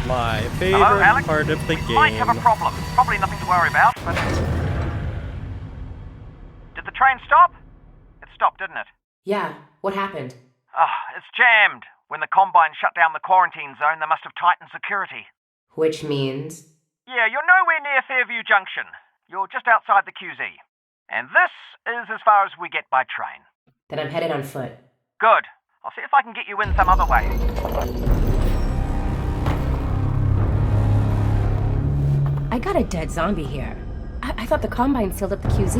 My Hello, favorite Alex? part of the We might have a game. problem. Probably nothing to worry about, but... Did the train stop? It stopped, didn't it? Yeah, what happened? It's jammed. When the Combine shut down the quarantine zone, they must have tightened security. Which means? Yeah, you're nowhere near Fairview Junction. You're just outside the QZ. And this is as far as we get by train. Then I'm headed on foot. Good. I'll see if I can get you in some other way. I got a dead zombie here. I thought the Combine filled up the QZ.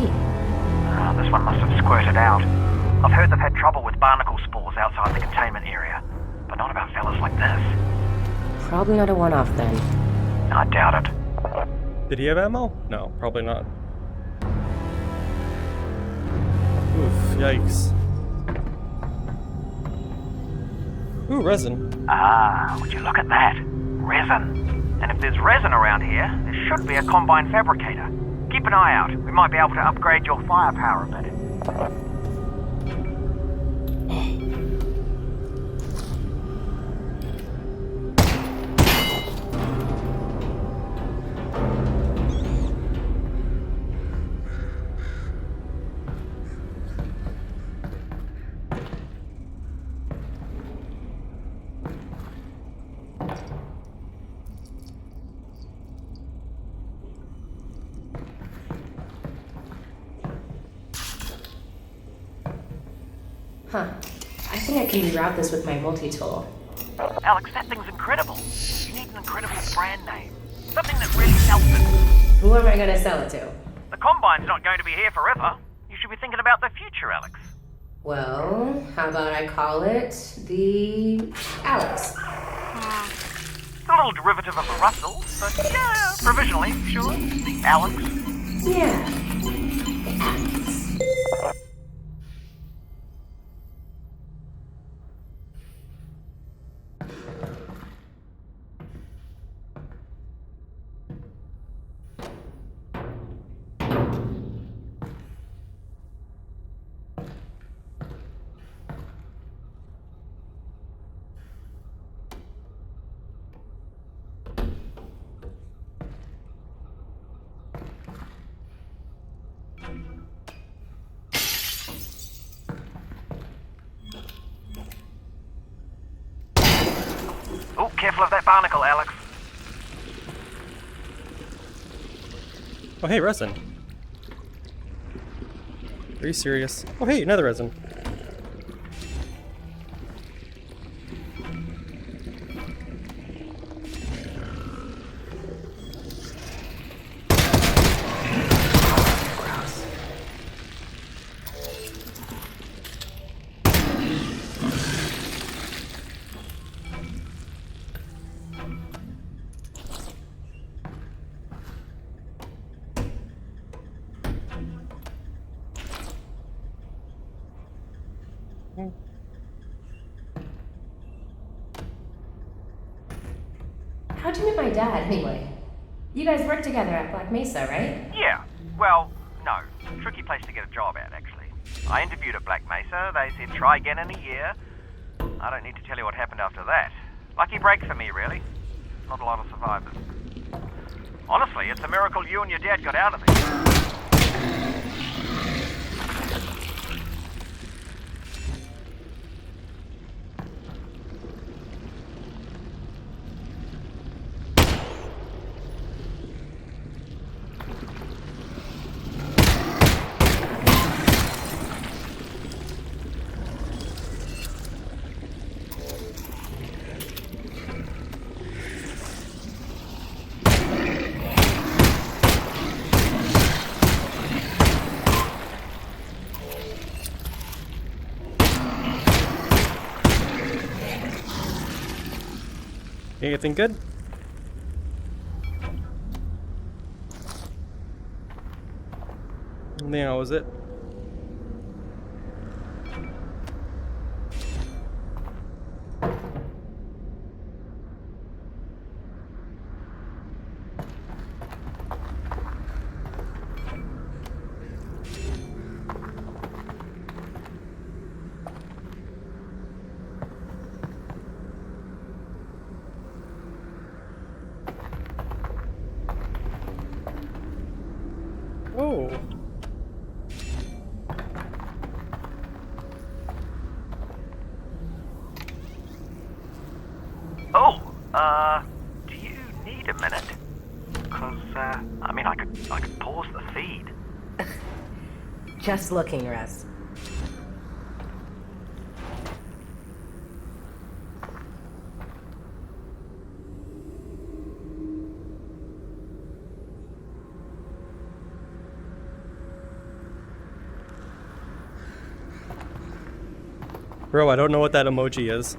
This one must have squirted out. I've heard they've had trouble with barnacle spores outside the containment area, but not about fellas like this. Probably not a one-off then. I doubt it. Did he have ammo? No, probably not. Oof, yikes. Ooh, resin. Would you look at that? Resin. And if there's resin around here, there should be a Combine fabricator. Keep an eye out. We might be able to upgrade your firepower a bit. Huh. I think I can reroute this with my multi-tool. Alex, that thing's incredible. You need an incredible brand name. Something that really sells it. Who am I gonna sell it to? The Combine's not going to be here forever. You should be thinking about the future, Alex. Well, how about I call it the Alyx? It's a little derivative of the Russell, but yeah, provisionally, sure. The Alex. Yeah, the Alyx. Oh, careful of that barnacle, Alex. Oh, hey, resin. Are you serious? Oh, hey, another resin. How'd you meet my dad, anyway? You guys work together at Black Mesa, right? Yeah. Well, no. Tricky place to get a job at, actually. I interviewed at Black Mesa. They said try again in a year. I don't need to tell you what happened after that. Lucky break for me, really. Not a lot of survivors. Honestly, it's a miracle you and your dad got out of it. Anything good? I think that was it. Oh. Oh, do you need a minute? Because, I mean, I could pause the feed. Just looking, Russ. Bro, I don't know what that emoji is.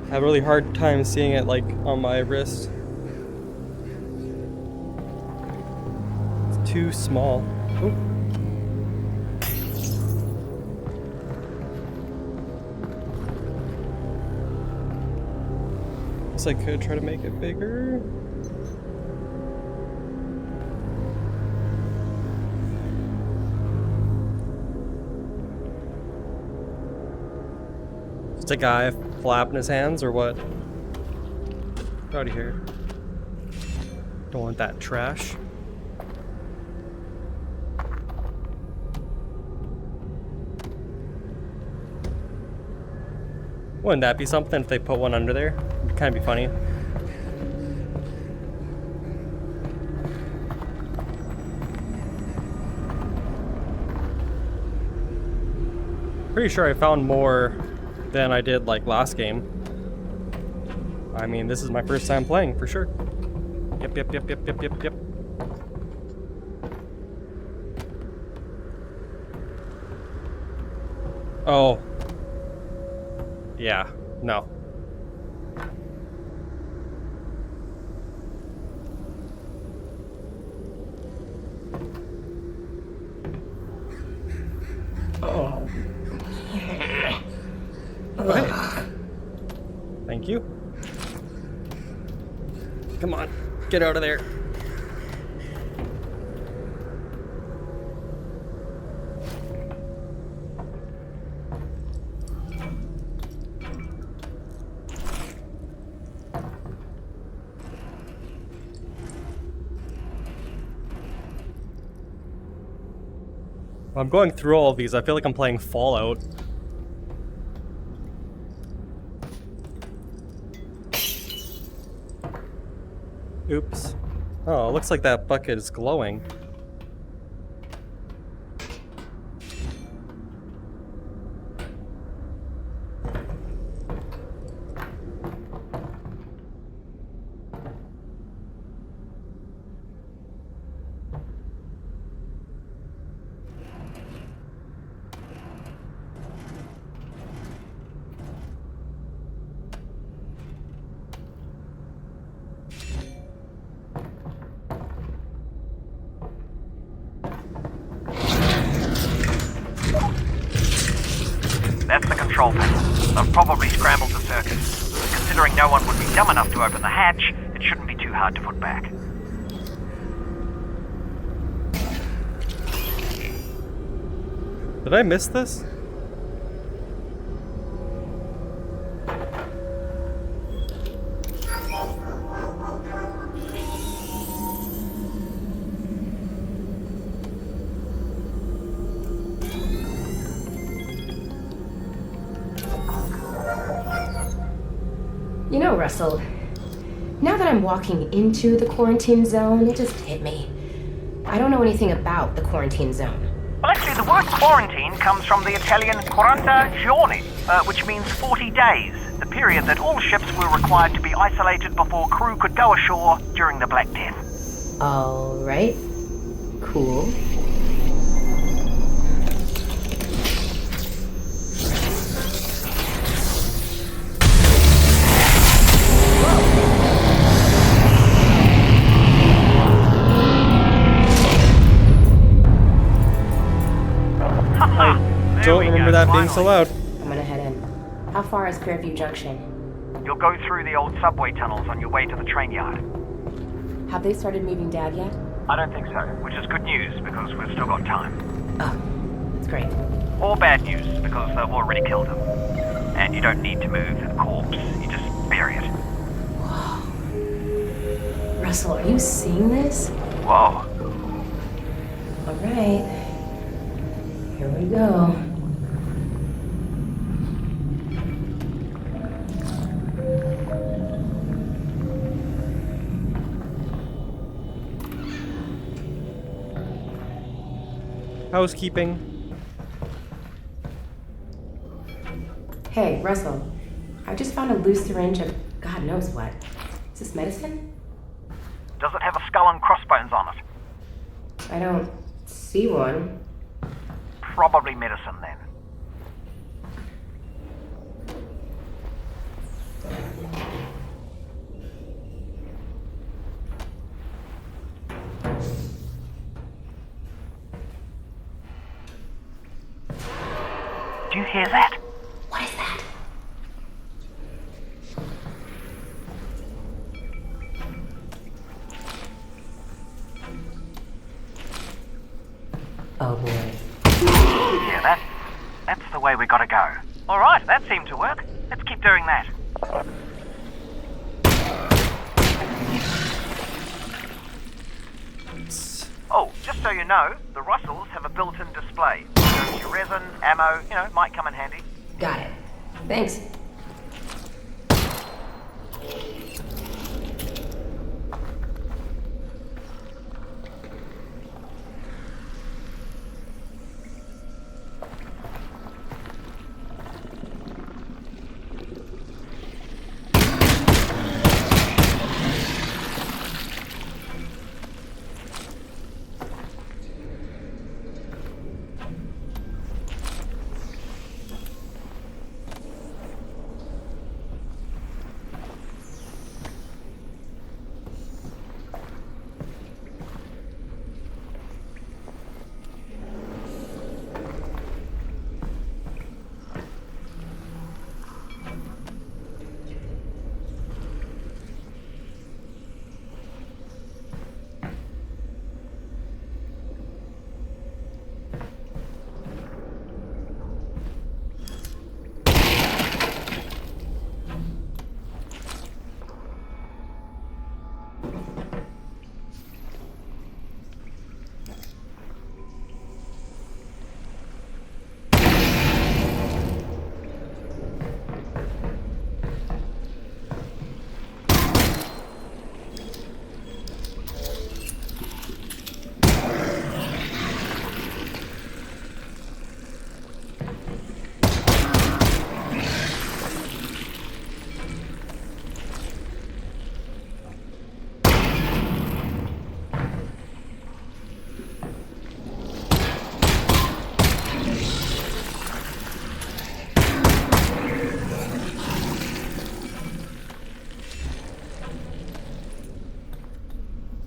I have a really hard time seeing it, like, on my wrist. It's too small. Ooh. Guess I could try to make it bigger. Just a guy flapping his hands or what? Get out of here. Don't want that trash. Wouldn't that be something if they put one under there? It'd kind of be funny. Pretty sure I found more than I did like last game. I mean, this is my first time playing for sure. Yep. Oh. Yeah, no. Oh. Okay. Thank you. Come on, get out of there. I'm going through all of these. I feel like I'm playing Fallout. Oops. Oh, it looks like that bucket is glowing. That's the control panel. I've probably scrambled the circuit. Considering no one would be dumb enough to open the hatch, it shouldn't be too hard to put back. Did I miss this? You know, Russell, now that I'm walking into the quarantine zone, it just hit me. I don't know anything about the quarantine zone. Well, actually, the word quarantine comes from the Italian 40 giorni, which means 40 days, the period that all ships were required to be isolated before crew could go ashore during the Black Death. All right. Cool. Don't remember that being so loud. I'm gonna head in. How far is Fairview Junction? You'll go through the old subway tunnels on your way to the train yard. Have they started moving Dad yet? I don't think so, which is good news because we've still got time. Oh, that's great. Or bad news because they've already killed him. And you don't need to move the corpse, you just bury it. Whoa. Russell, are you seeing this? Whoa. right. Here we go. Housekeeping. Hey, Russell. I just found a loose syringe of God knows what. Is this medicine? Does it have a skull and crossbones on it? I don't see one. Probably medicine then. Do you hear that? What is that? Oh boy. Yeah, that's the way we gotta go. Alright, that seemed to work. Let's keep doing that. Oh, just so you know, the Russells have a built-in display. Shows you resin, ammo, might come in handy. Got it. Thanks.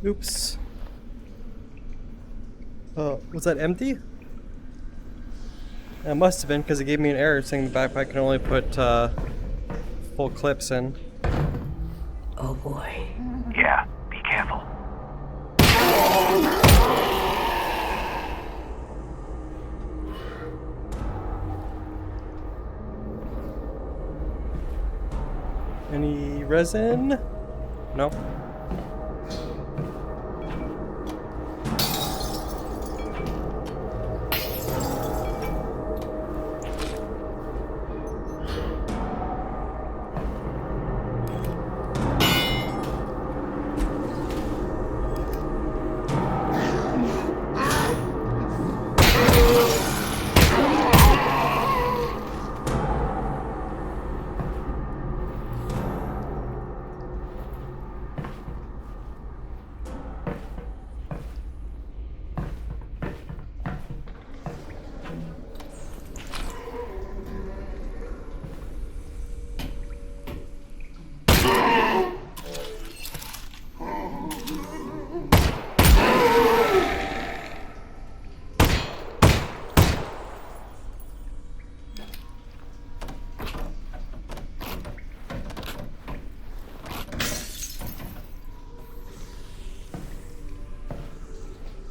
Oops. Was that empty? It must have been, because it gave me an error saying the backpack can only put full clips in. Oh boy. Yeah, be careful. Any resin? No.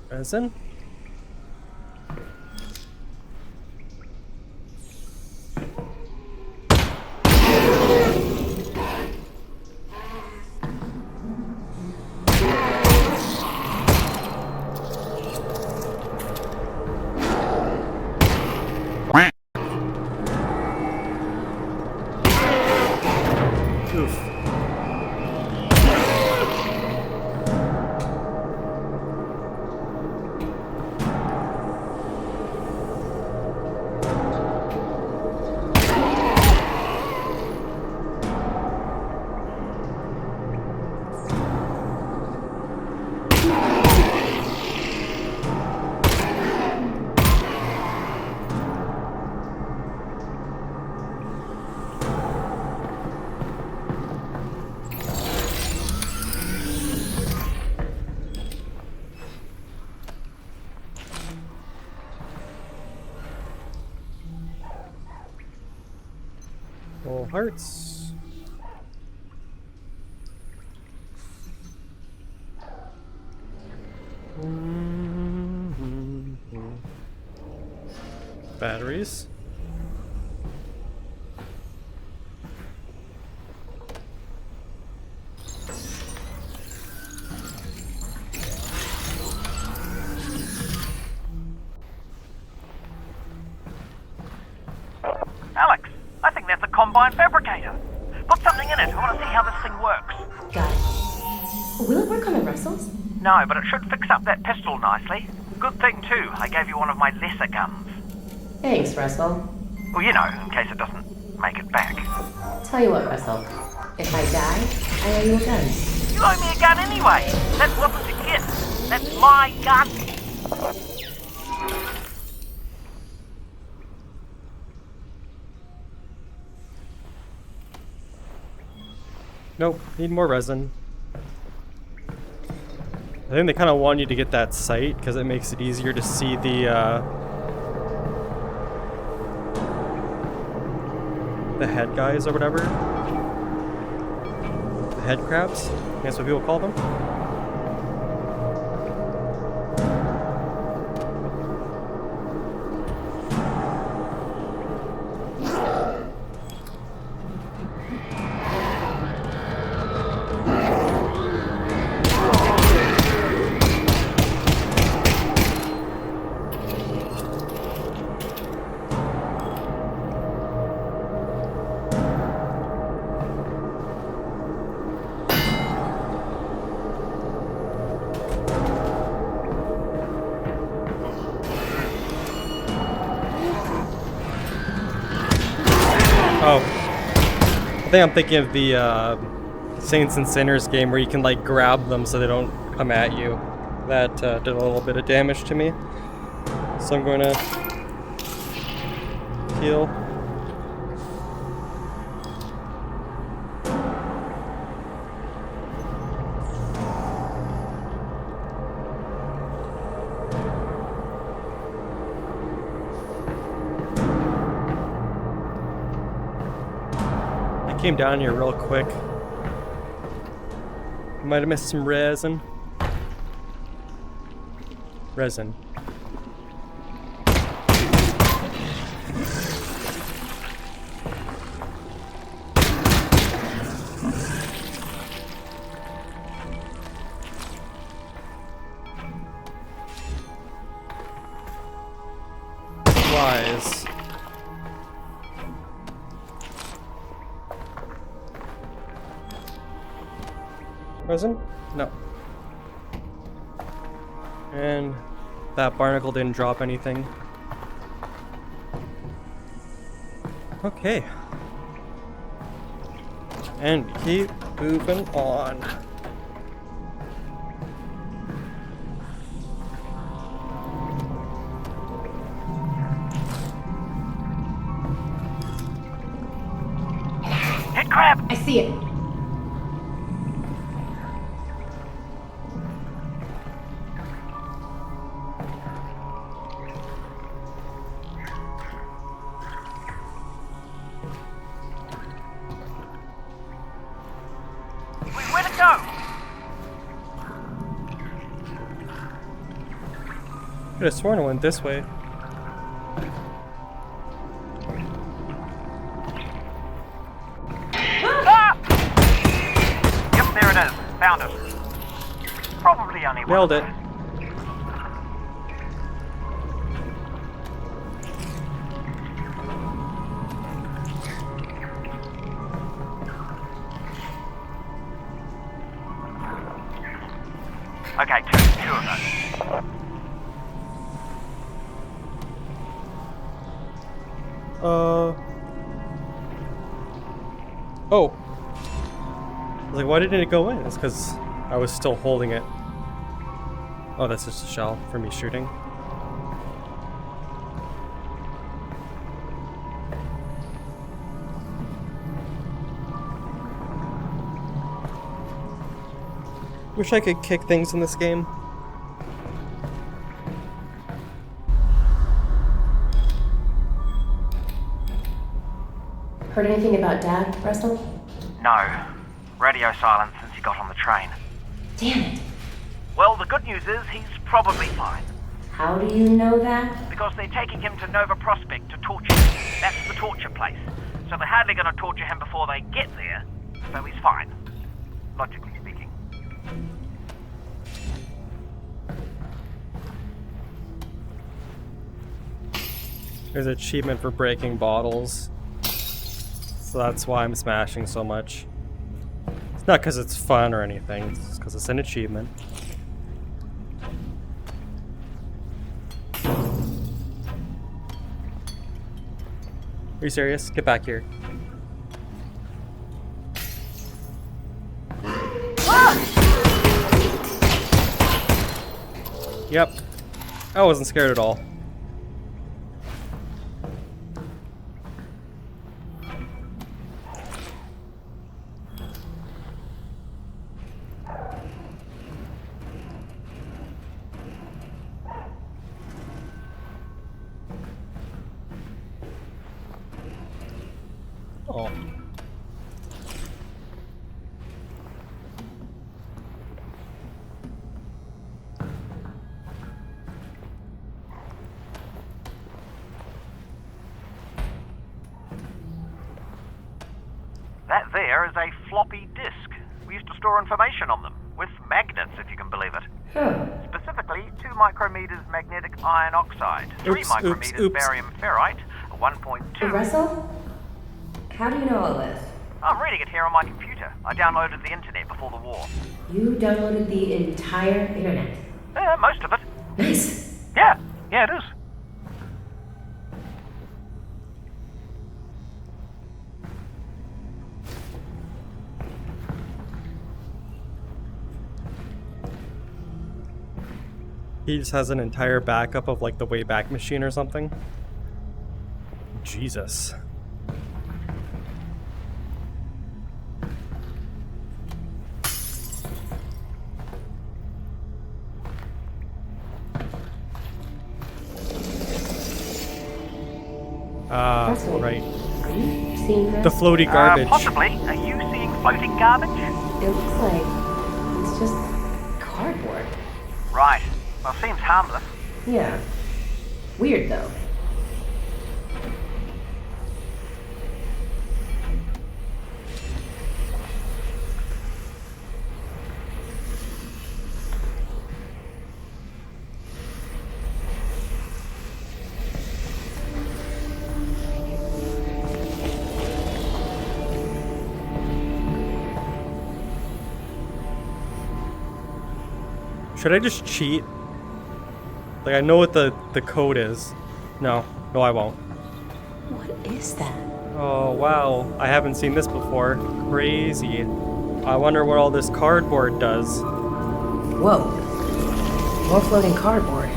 Resin? No hearts. Batteries. Alex, I think that's a combine fabricator. Put something in it. I want to see how this thing works. Got it. Will it work on the Russells? No, but it should fix up that pistol nicely. Good thing, too, I gave you one of my lesser guns. Thanks, Russell. Well, you know, in case it doesn't make it back. Tell you what, Russell. If I die, I owe you a gun. You owe me a gun anyway. That wasn't a gift. That's my gun. Nope, need more resin. I think they kind of want you to get that sight because it makes it easier to see the head guys or whatever. The head crabs, that's what people call them. Oh, I think I'm thinking of the Saints and Sinners game where you can like grab them so they don't come at you. That did a little bit of damage to me. So I'm going to heal. Came down here real quick. Might have missed some resin. Resin. Supplies. Resin? No. And that barnacle didn't drop anything. Okay. And keep moving on. Hit crab! I see it. Where to go? Could have sworn I went this way. Ah! Yep, there it is. Found it. Probably only one. Nailed it. Okay, two of those. Oh. I was like, why didn't it go in? It's because I was still holding it. Oh, that's just a shell for me shooting. Wish I could kick things in this game. Heard anything about Dad, Russell? No. Radio silence since he got on the train. Damn it. Well, the good news is he's probably fine. How do you know that? Because they're taking him to Nova Prospect to torture him. That's the torture place. So they're hardly going to torture him before they get there. So he's fine. Logically speaking. There's an achievement for breaking bottles. So that's why I'm smashing so much. It's not because it's fun or anything, it's because it's an achievement. Are you serious? Get back here. Yep. I wasn't scared at all. Oh. That there is a floppy disk. We used to store information on them, with magnets, if you can believe it. Huh. Specifically, 2 micrometers magnetic iron oxide, 3 Oops, micrometers oops. barium ferrite, 1.2... Russell? How do you know all this? I'm reading it here on my computer. I downloaded the internet before the war. You downloaded the entire internet. Most of it. Nice. Yeah, it is. He just has an entire backup of like the Wayback Machine or something. Jesus. Russell, Right. Are you seeing this? The floaty garbage. Possibly. Are you seeing floating garbage? It looks like it's just cardboard. Right. Well, seems harmless. Yeah. Weird though. Should I just cheat? Like, I know what the code is. No, I won't. What is that? Oh, wow. I haven't seen this before. Crazy. I wonder what all this cardboard does. Whoa. More floating cardboard.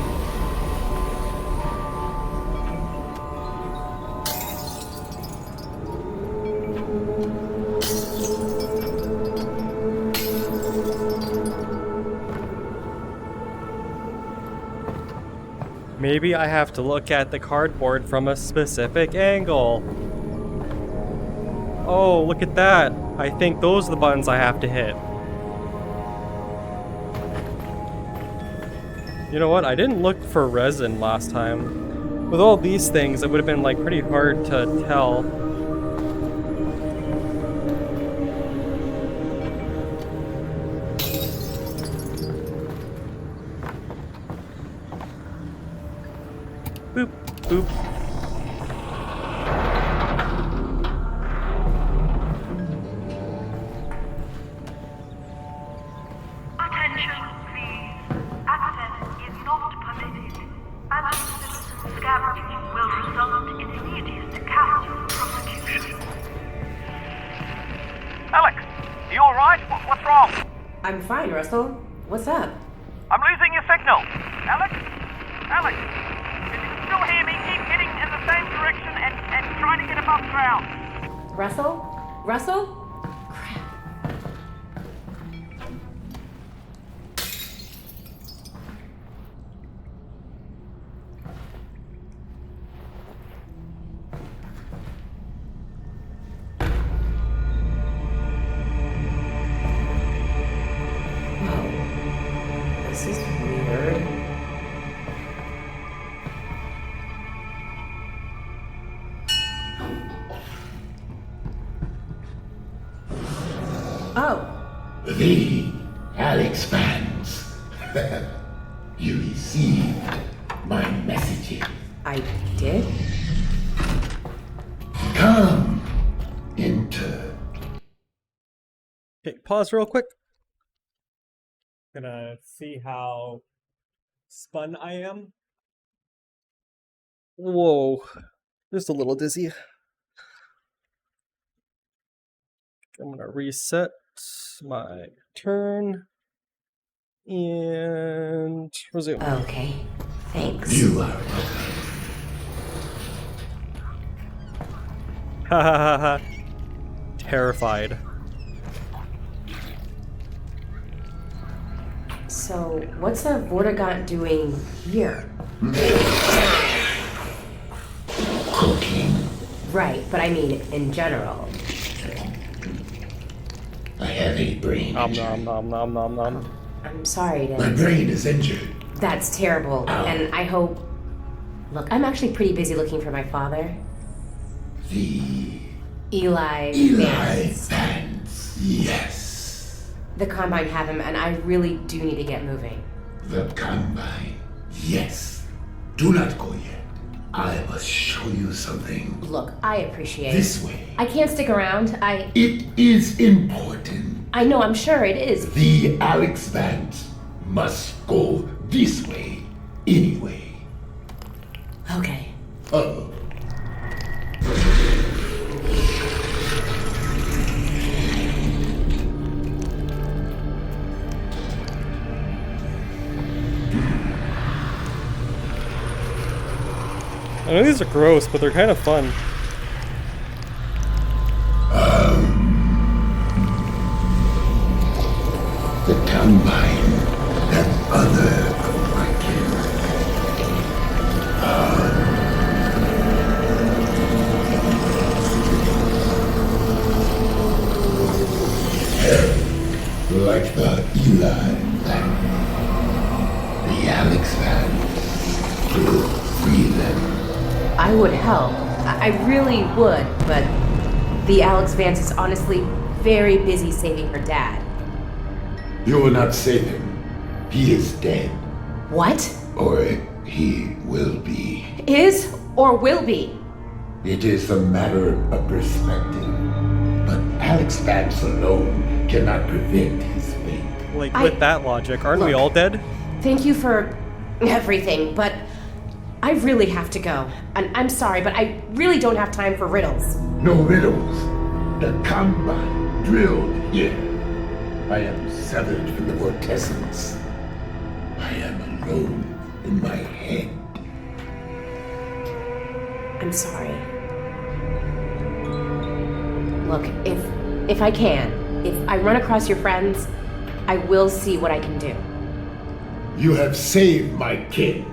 Maybe I have to look at the cardboard from a specific angle. Oh, look at that. I think those are the buttons I have to hit. You know what? I didn't look for resin last time. With all these things, it would have been like pretty hard to tell. Boop, boop. Attention, please. Access is not permitted. Anti-citizen scavenging will result in immediate capital prosecution. Alex, you alright? What's wrong? I'm fine, Russell. What's up? I'm losing your signal. Alex? Alex? If you can still hear me, keep heading in the same direction and try to get above ground. Russell? Russell? Crap. The Alyx fans. You received my messages. I did? Come, enter. Okay, pause real quick. Gonna see how spun I am. Whoa, just a little dizzy. I'm gonna reset my turn and resume. Okay, thanks. You are welcome. Ha ha ha ha. Terrified. So, what's a Vortigaunt doing here? Cooking. Right, but I mean in general. I have a brain Nom injury. nom nom nom nom nom. I'm sorry My to... brain is injured. That's terrible, Ow. and I hope... Look, I'm actually pretty busy looking for my father. The Eli Eli Vance. fans. Yes. The Combine have him, and I really do need to get moving. The Combine. Yes. Do not go yet. I must show you something. Look, I appreciate This way. I can't stick around. It is important. I know, I'm sure it is. The Alyx fans must go this way anyway. Okay. Uh-oh. I know these are gross, but they're kind of fun. The Combine and other of my kin. Like the Eli family, the Alyx fans will free them. I would help. I really would, but the Alyx Vance is honestly very busy saving her dad. You will not save him. He is dead. What? Or he will be. Is or will be? It is a matter of perspective. But Alyx Vance alone cannot prevent his fate. Like, with that logic, aren't we Look. all dead? Thank you for everything, but I really have to go. And I'm sorry, but I really don't have time for riddles. No riddles. The Combine drilled here. I am severed from the vortessence. I am alone in my head. I'm sorry. Look, if I can, if I run across your friends, I will see what I can do. You have saved my kin.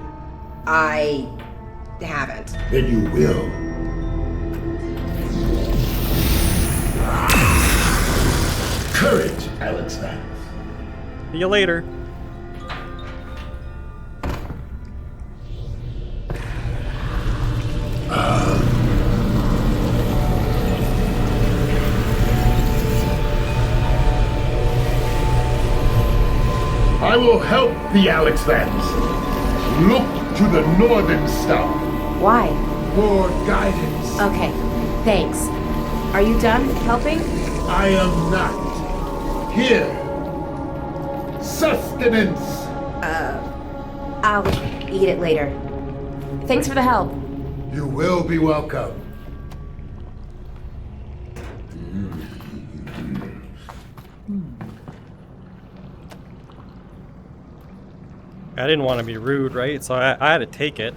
I haven't. Then you will. Courage, Alyx Vance. See you later. I will help the Alyx Vance. Look to the northern star Why? for guidance. Okay, thanks. Are you done helping? I am not. Here. Sustenance. I'll eat it later. Thanks for the help. You will be welcome. I didn't want to be rude, right? So I had to take it.